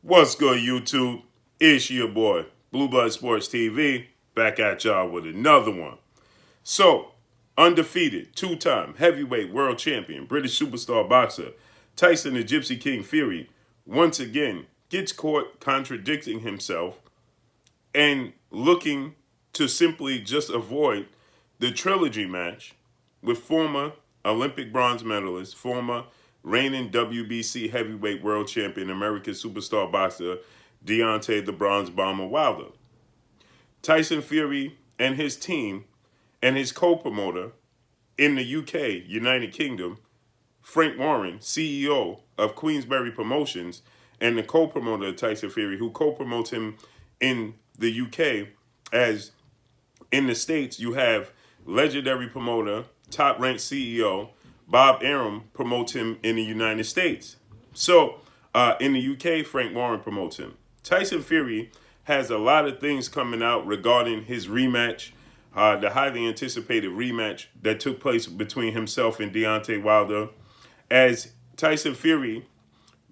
What's good, YouTube? It's your boy, Blue Blood Sports TV, back at y'all with another one. So, undefeated, two-time heavyweight world champion, British superstar boxer, Tyson the Gypsy King Fury, once again gets caught contradicting himself and looking to simply just avoid the Trilogy match with former Olympic bronze medalist, former reigning WBC heavyweight world champion, American superstar boxer, Deontay the Bronze Bomber Wilder. Tyson Fury and his team and his co-promoter in the UK, United Kingdom, Frank Warren, CEO of Queensberry Promotions, and the co-promoter of Tyson Fury, who co-promotes him in the UK, as in the States, you have legendary promoter, top-ranked CEO, Bob Arum promotes him in the United States. So, in the UK, Frank Warren promotes him. Tyson Fury has a lot of things coming out regarding his rematch, the highly anticipated rematch that took place between himself and Deontay Wilder. As Tyson Fury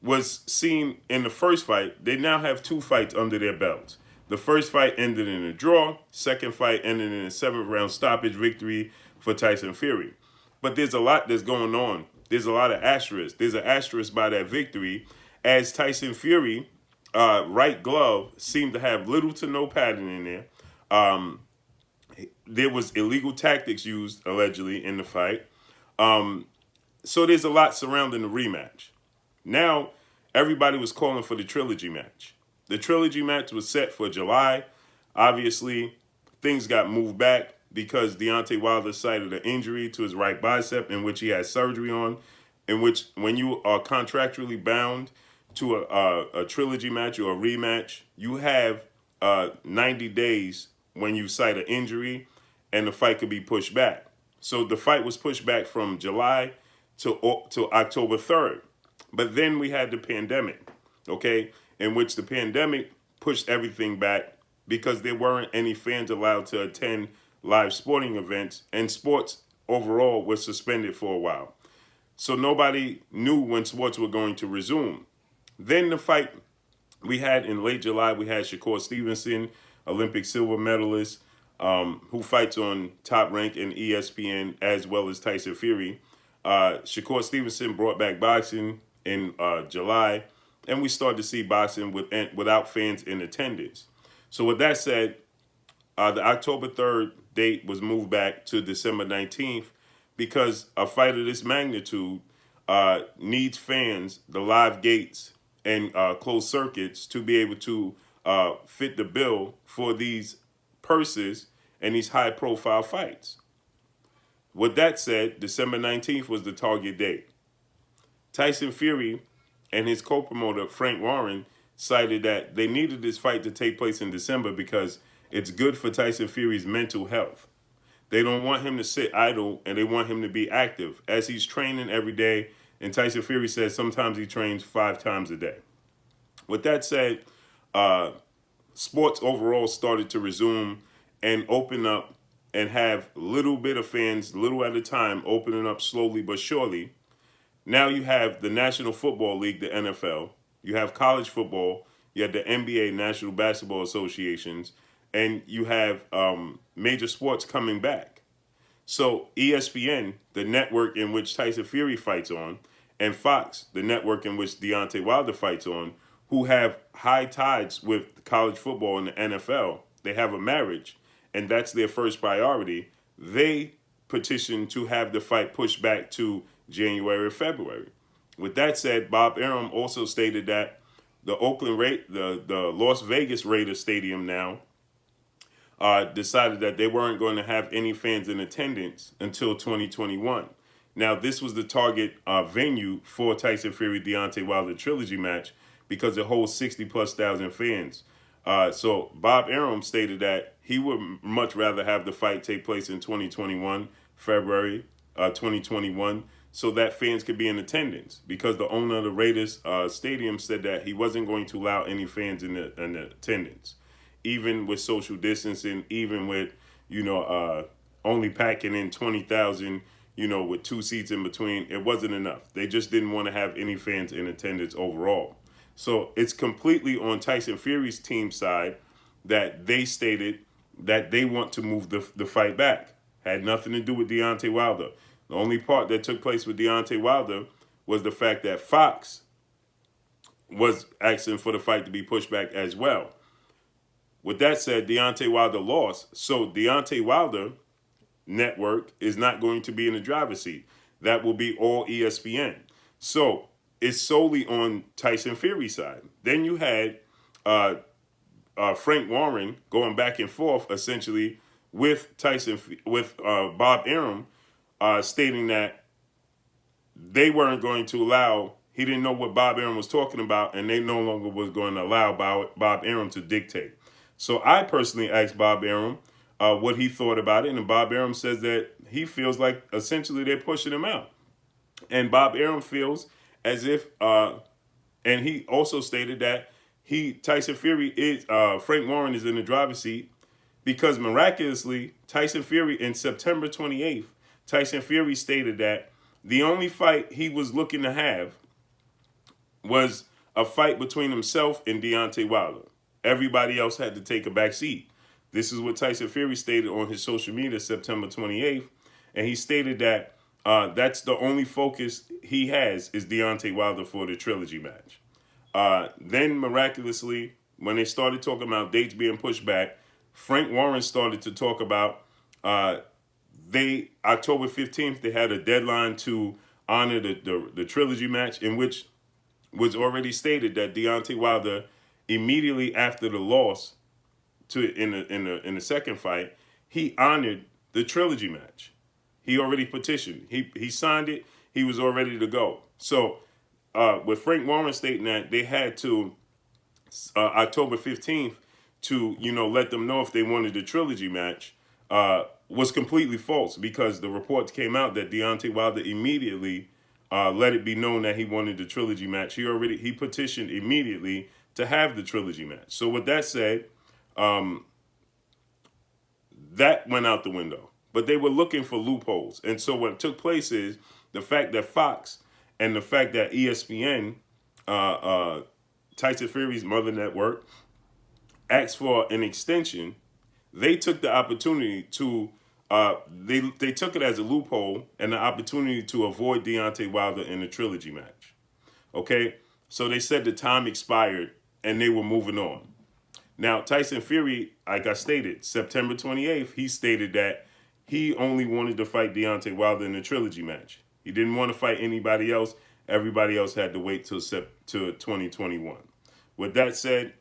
was seen in the first fight, they now have two fights under their belts. The first fight ended in a draw. Second fight ended in a 7th-round stoppage victory for Tyson Fury. But there's a lot that's going on. There's a lot of asterisks. There's an asterisk by that victory, as Tyson Fury, right glove, seemed to have little to no padding in there. There was illegal tactics used, allegedly, in the fight. So there's a lot surrounding the rematch. Now, everybody was calling for the Trilogy match. The Trilogy match was set for July. Obviously, things got moved back because Deontay Wilder cited an injury to his right bicep, in which he had surgery on, in which, when you are contractually bound to a Trilogy match or a rematch, you have 90 days when you cite an injury, and the fight could be pushed back. So the fight was pushed back from July to October 3rd. But then we had the pandemic, okay, in which the pandemic pushed everything back because there weren't any fans allowed to attend live sporting events, and sports overall was suspended for a while. So nobody knew when sports were going to resume. Then the fight we had in late July, we had Shakur Stevenson, Olympic silver medalist, who fights on Top Rank and ESPN, as well as Tyson Fury. Shakur Stevenson brought back boxing in July, and we started to see boxing without fans in attendance. So with that said, the October 3rd date was moved back to December 19th because a fight of this magnitude needs fans, the live gates, and closed circuits to be able to fit the bill for these purses and these high-profile fights. With that said, December 19th was the target date. Tyson Fury and his co-promoter, Frank Warren, cited that they needed this fight to take place in December because it's good for Tyson Fury's mental health. They don't want him to sit idle, and they want him to be active as he's training every day. And Tyson Fury says sometimes he trains 5 times a day. With that said, sports overall started to resume and open up and have little bit of fans, little at a time, opening up slowly but surely. Now you have the National Football League, the NFL. You have college football. You have the NBA, National Basketball Associations. And you have major sports coming back. So ESPN, the network in which Tyson Fury fights on, and Fox, the network in which Deontay Wilder fights on, who have high tides with college football and the NFL, they have a marriage, and that's their first priority. They petitioned to have the fight pushed back to January or February. With that said, Bob Arum also stated that the the Las Vegas Raiders Stadium now decided that they weren't going to have any fans in attendance until 2021. Now, this was the target venue for Tyson Fury Deontay Wilder Trilogy match because it holds 60+ thousand fans. So Bob Arum stated that he would much rather have the fight take place in 2021, February 2021, so that fans could be in attendance, because the owner of the Raiders stadium said that he wasn't going to allow any fans in the attendance, even with social distancing, even with, only packing in 20,000, with 2 seats in between. It wasn't enough. They just didn't want to have any fans in attendance overall. So it's completely on Tyson Fury's team side that they stated that they want to move the fight back. Had nothing to do with Deontay Wilder. The only part that took place with Deontay Wilder was the fact that Fox was asking for the fight to be pushed back as well. With that said, Deontay Wilder lost. So Deontay Wilder network is not going to be in the driver's seat. That will be all ESPN. So it's solely on Tyson Fury's side. Then you had Frank Warren going back and forth essentially with Bob Arum, stating that they weren't going to allow. He didn't know what Bob Arum was talking about, and they no longer was going to allow Bob Arum to dictate. So I personally asked Bob Arum what he thought about it, and Bob Arum says that he feels like essentially they're pushing him out. And Bob Arum feels as if, and he also stated that Tyson Fury is, Frank Warren is in the driver's seat because miraculously, Tyson Fury in September 28th, Tyson Fury stated that the only fight he was looking to have was a fight between himself and Deontay Wilder. Everybody else had to take a back seat. This is what Tyson Fury stated on his social media September 28th. And he stated that that's the only focus he has is Deontay Wilder for the trilogy match. Then miraculously, when they started talking about dates being pushed back, Frank Warren started to talk about October 15th, they had a deadline to honor the trilogy match, in which was already stated that Deontay Wilder, immediately after the loss in the second fight, he honored the trilogy match. He already petitioned. He signed it. He was all ready to go. So with Frank Warren stating that they had to October 15th to let them know if they wanted the trilogy match was completely false, because the reports came out that Deontay Wilder immediately let it be known that he wanted the trilogy match. He petitioned immediately to have the trilogy match. So with that said, that went out the window. But they were looking for loopholes. And so what took place is the fact that Fox and the fact that ESPN, Tyson Fury's mother network, asked for an extension. They took the opportunity to, they took it as a loophole and the opportunity to avoid Deontay Wilder in the trilogy match. Okay? So they said the time expired and they were moving on. Now, Tyson Fury, like I stated, September 28th, he stated that he only wanted to fight Deontay Wilder in the trilogy match. He didn't want to fight anybody else. Everybody else had to wait till 2021. With that said,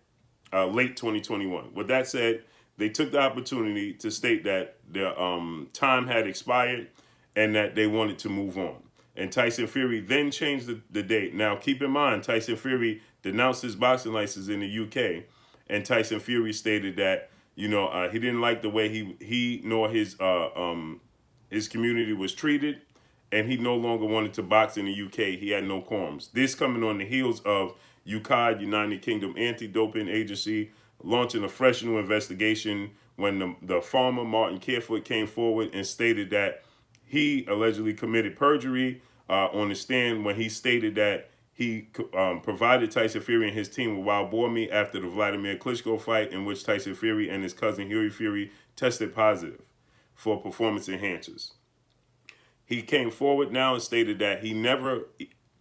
late 2021. With that said, they took the opportunity to state that their time had expired and that they wanted to move on. And Tyson Fury then changed the date. Now, keep in mind, Tyson Fury denounced his boxing license in the UK, and Tyson Fury stated that he didn't like the way he nor his community was treated, and he no longer wanted to box in the UK. He had no qualms. This coming on the heels of UKAD, United Kingdom Anti-Doping Agency, launching a fresh new investigation when the farmer, Martin Carefoot, came forward and stated that he allegedly committed perjury on the stand when he stated that he provided Tyson Fury and his team with wild boar meat after the Vladimir Klitschko fight, in which Tyson Fury and his cousin Huey Fury tested positive for performance enhancers. He came forward now and stated that he never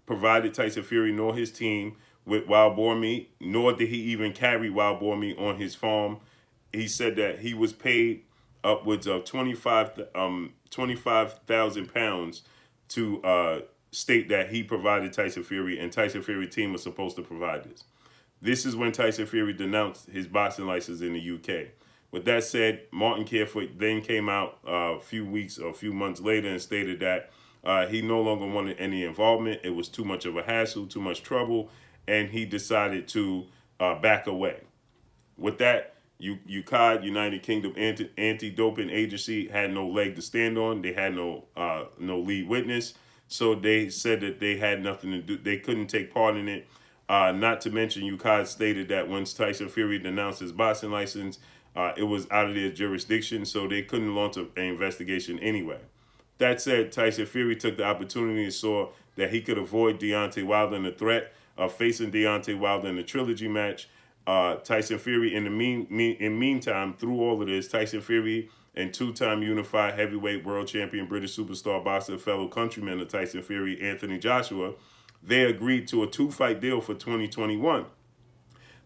provided Tyson Fury nor his team with wild boar meat, nor did he even carry wild boar meat on his farm. He said that he was paid upwards of 25,000 pounds to state that he provided Tyson Fury, and Tyson Fury team was supposed to provide this. This is when Tyson Fury denounced his boxing license in the UK. With that said, Martin Carefoot then came out a few months later and stated that he no longer wanted any involvement. It was too much of a hassle, too much trouble, and he decided to back away. With that, UKAD, United Kingdom Anti-Doping Agency, had no leg to stand on. They had no lead witness. So they said that they had nothing to do. They couldn't take part in it. Not to mention, UKAD stated that once Tyson Fury denounced his boxing license, it was out of their jurisdiction, so they couldn't launch an investigation anyway. That said, Tyson Fury took the opportunity and saw that he could avoid Deontay Wilder and the threat facing Deontay Wilder in the Trilogy match. Tyson Fury, in the meantime, through all of this, Tyson Fury and two-time unified heavyweight world champion, British superstar boxer, fellow countryman of Tyson Fury, Anthony Joshua, they agreed to a 2-fight deal for 2021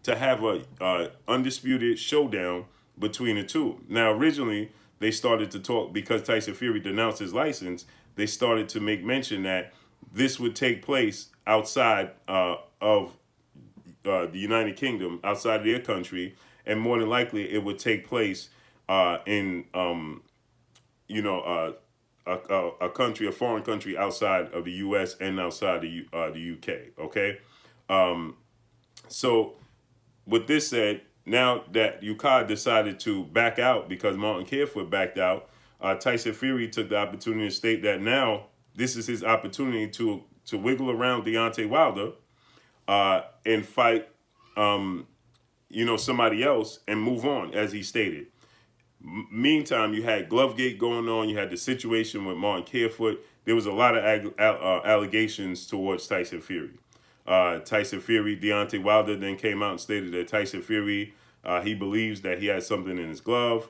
to have a undisputed showdown between the two. Now, originally, they started to talk, because Tyson Fury denounced his license, they started to make mention that this would take place outside of the United Kingdom, outside of their country, and more than likely it would take place in a country, a foreign country outside of the U.S. and outside the U.K. Okay, so with this said, now that UCAD decided to back out because Martin Carefoot backed out, Tyson Fury took the opportunity to state that now this is his opportunity to wiggle around Deontay Wilder and fight, somebody else and move on, as he stated. Meantime, you had Glovegate going on. You had the situation with Martin Carefoot. There was a lot of allegations towards Tyson Fury. Deontay Wilder then came out and stated that Tyson Fury, he believes that he has something in his glove.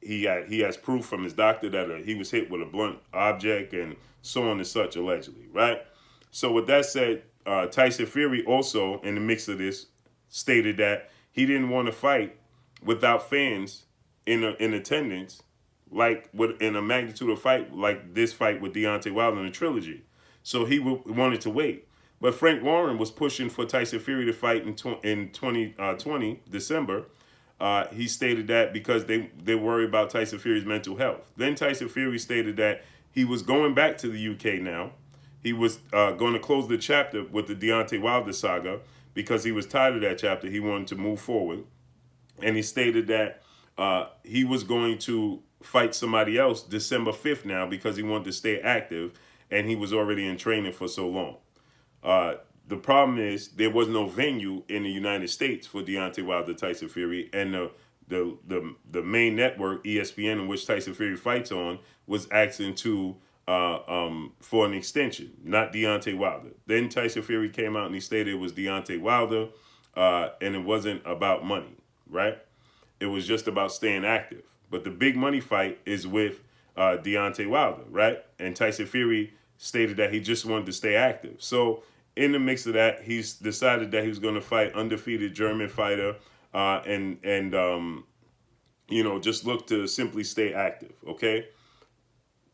He has proof from his doctor that he was hit with a blunt object and so on and such, allegedly, right? So with that said, Tyson Fury also, in the mix of this, stated that he didn't want to fight without fans in attendance, like in a magnitude of fight like this fight with Deontay Wilder in the Trilogy. So he wanted to wait. But Frank Warren was pushing for Tyson Fury to fight in 2020, December. He stated that because they worry about Tyson Fury's mental health. Then Tyson Fury stated that he was going back to the UK now. He was going to close the chapter with the Deontay Wilder saga because he was tired of that chapter. He wanted to move forward. And he stated that he was going to fight somebody else December 5th now because he wanted to stay active, and he was already in training for so long. The problem is there was no venue in the United States for Deontay Wilder Tyson Fury, and the main network, ESPN, in which Tyson Fury fights on, was asking for an extension, not Deontay Wilder. Then Tyson Fury came out and he stated it was Deontay Wilder, and it wasn't about money, right? It was just about staying active. But the big money fight is with Deontay Wilder, right? And Tyson Fury stated that he just wanted to stay active. So in the mix of that, he's decided that he was going to fight undefeated German fighter and just look to simply stay active, okay?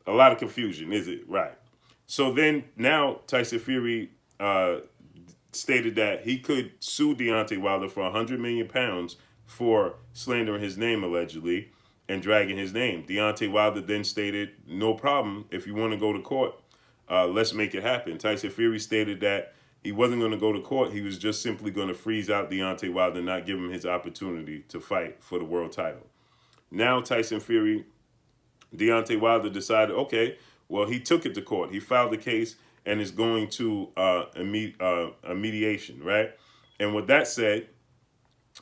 A lot of confusion, is it? Right. So then now Tyson Fury stated that he could sue Deontay Wilder for 100 million pounds for slandering his name, allegedly, and dragging his name. Deontay Wilder then stated, no problem, if you want to go to court, let's make it happen. Tyson Fury stated that he wasn't going to go to court. He was just simply going to freeze out Deontay Wilder and not give him his opportunity to fight for the world title. Now Deontay Wilder decided, okay, well, he took it to court. He filed the case and is going to a mediation, right? And with that said,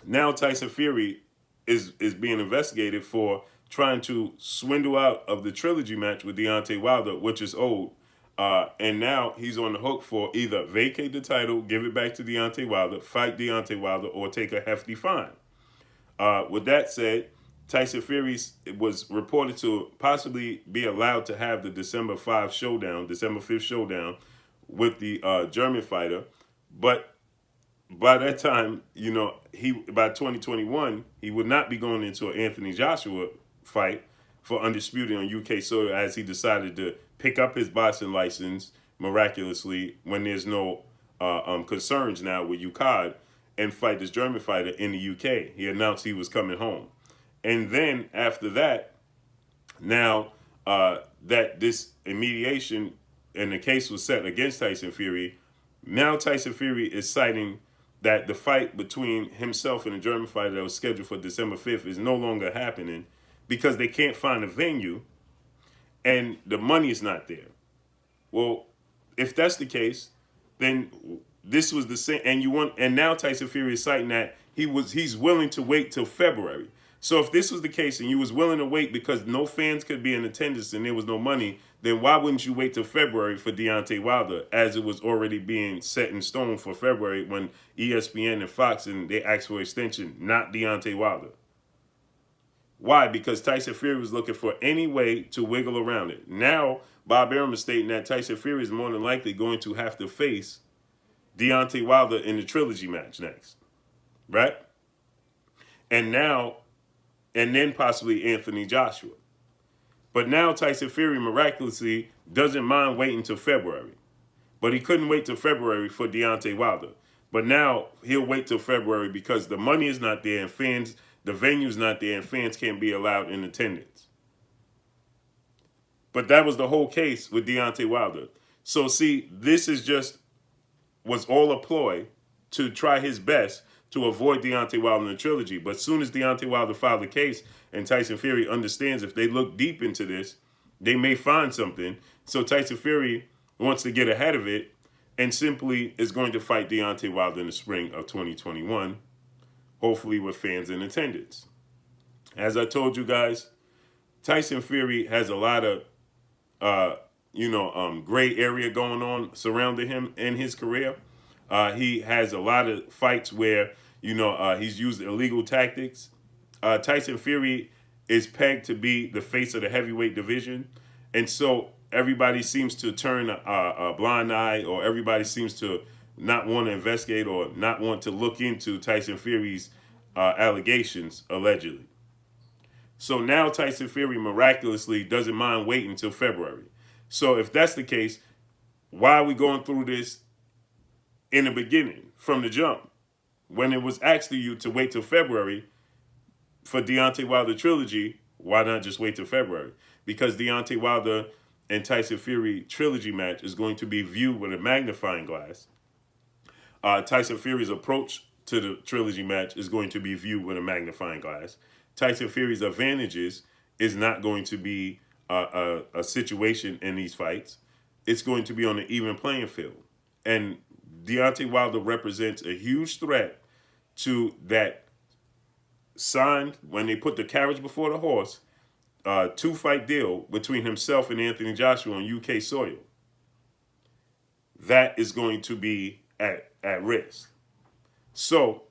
now Tyson Fury is being investigated for trying to swindle out of the Trilogy match with Deontay Wilder, which is owed. And now he's on the hook for either vacate the title, give it back to Deontay Wilder, fight Deontay Wilder, or take a hefty fine. With that said, Tyson Fury was reported to possibly be allowed to have the December 5th showdown with the German fighter. But by that time, by 2021, he would not be going into an Anthony Joshua fight for undisputed on UK soil, as he decided to pick up his boxing license miraculously when there's no concerns now with UCAD, and fight this German fighter in the UK. He announced he was coming home. And then after that, now that this mediation and the case was set against Tyson Fury, now Tyson Fury is citing that the fight between himself and the German fighter that was scheduled for December 5th is no longer happening because they can't find a venue and the money is not there. Well, if that's the case, then this was the same, and now Tyson Fury is citing that he's willing to wait till February. So if this was the case and you was willing to wait because no fans could be in attendance and there was no money, then why wouldn't you wait till February for Deontay Wilder, as it was already being set in stone for February when ESPN and Fox and they asked for extension, not Deontay Wilder? Why? Because Tyson Fury was looking for any way to wiggle around it. Now, Bob Arum is stating that Tyson Fury is more than likely going to have to face Deontay Wilder in the Trilogy match next. Right? And then possibly Anthony Joshua. But now Tyson Fury miraculously doesn't mind waiting till February. But he couldn't wait till February for Deontay Wilder. But now he'll wait till February because the money is not there and the venue's not there and fans can't be allowed in attendance. But that was the whole case with Deontay Wilder. So see, this was all a ploy to try his best to avoid Deontay Wilder in the Trilogy. But as soon as Deontay Wilder filed the case and Tyson Fury understands if they look deep into this, they may find something. So Tyson Fury wants to get ahead of it and simply is going to fight Deontay Wilder in the spring of 2021, hopefully with fans in attendance. As I told you guys, Tyson Fury has a lot of, gray area going on surrounding him in his career. He has a lot of fights where, he's used illegal tactics. Tyson Fury is pegged to be the face of the heavyweight division. And so everybody seems to turn a blind eye, or everybody seems to not want to investigate or not want to look into Tyson Fury's allegations, allegedly. So now Tyson Fury miraculously doesn't mind waiting until February. So if that's the case, why are we going through this in the beginning, from the jump, when it was asking you to wait till February for Deontay Wilder Trilogy? Why not just wait till February? Because Deontay Wilder and Tyson Fury Trilogy match is going to be viewed with a magnifying glass. Tyson Fury's approach to the Trilogy match is going to be viewed with a magnifying glass. Tyson Fury's advantages is not going to be a situation in these fights. It's going to be on an even playing field. And Deontay Wilder represents a huge threat to that signed, when they put the carriage before the horse, 2-fight deal between himself and Anthony Joshua on UK soil. That is going to be at risk. So,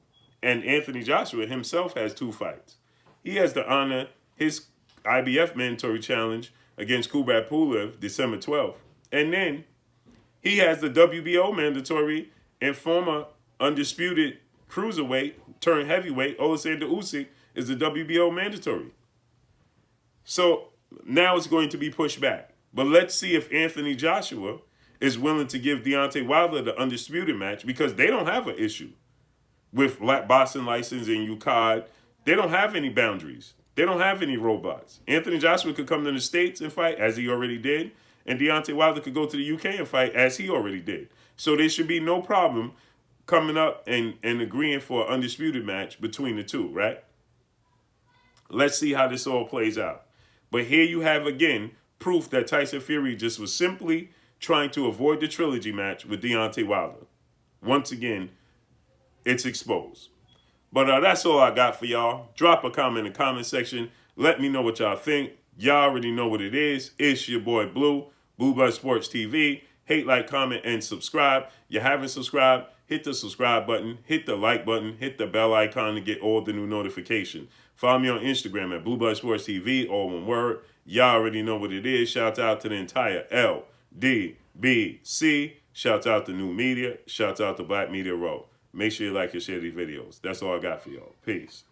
and Anthony Joshua himself has 2 fights. He has to honor his IBF mandatory challenge against Kubrat Pulev December 12th. And then he has the WBO mandatory and former undisputed cruiserweight turned heavyweight Alexander Usyk is the WBO mandatory. So now it's going to be pushed back. But let's see if Anthony Joshua is willing to give Deontay Wilder the undisputed match, because they don't have an issue with boxing license and UCAD. They don't have any boundaries. They don't have any robots. Anthony Joshua could come to the States and fight, as he already did, and Deontay Wilder could go to the UK and fight, as he already did. So there should be no problem coming up and agreeing for an undisputed match between the two, right? Let's see how this all plays out. But here you have, again, proof that Tyson Fury just was simply trying to avoid the Trilogy match with Deontay Wilder. Once again, it's exposed. But that's all I got for y'all. Drop a comment in the comment section. Let me know what y'all think. Y'all already know what it is. It's your boy Blue, Blue Blood Sports TV. Hate, like, comment, and subscribe. You haven't subscribed, hit the subscribe button, hit the like button, hit the bell icon to get all the new notifications. Follow me on Instagram at Blue Blood Sports TV, all one word. Y'all already know what it is. Shout out to the entire LDBC. Shout out to New Media. Shout out to Black Media Row. Make sure you like and share these videos. That's all I got for y'all. Peace.